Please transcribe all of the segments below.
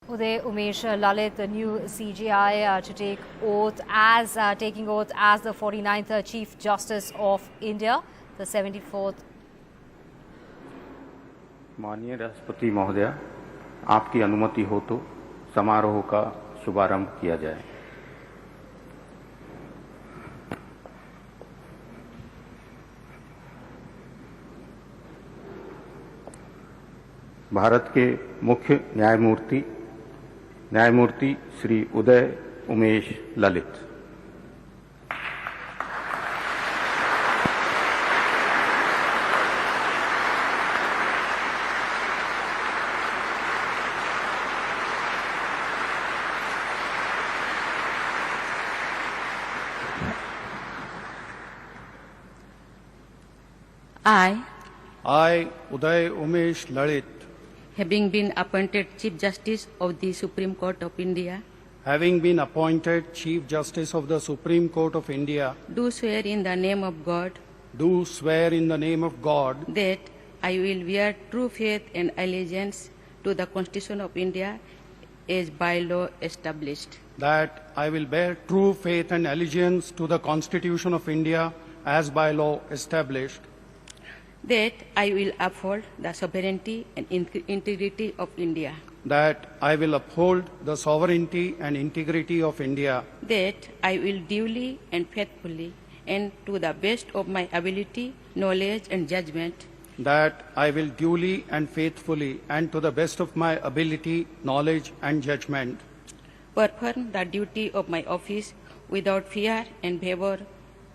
Uday Umesh Lalit, the new CJI, to take oath as taking oath as the 49th Chief Justice of India, the 74th. माननीय राष्ट्रपति महोदय, आपकी अनुमति हो तो समारोह का शुभारंभ किया जाए। भारत के मुख्य न्यायमूर्ति Shri Uday Umesh Lalit. I, Uday Umesh Lalit, having been appointed Chief Justice of the Supreme Court of India, having been appointed Chief Justice of the Supreme Court of India, do swear in the name of God do swear in the name of God that I will bear true faith and allegiance to the Constitution of India as by law established, that I will bear true faith and allegiance to the Constitution of India as by law established, that I will uphold the sovereignty and integrity of India, that I will uphold the sovereignty and integrity of India, that I will duly and faithfully and to the best of my ability, knowledge and judgment that I will duly and faithfully and to the best of my ability, knowledge and judgment perform the duty of my office without fear and favor,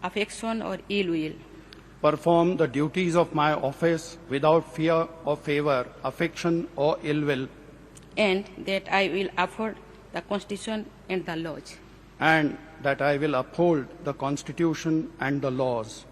affection or ill will, perform the duties of my office without fear or favor, affection or ill will, and that I will uphold the Constitution and the laws. and that I will uphold the Constitution and the laws.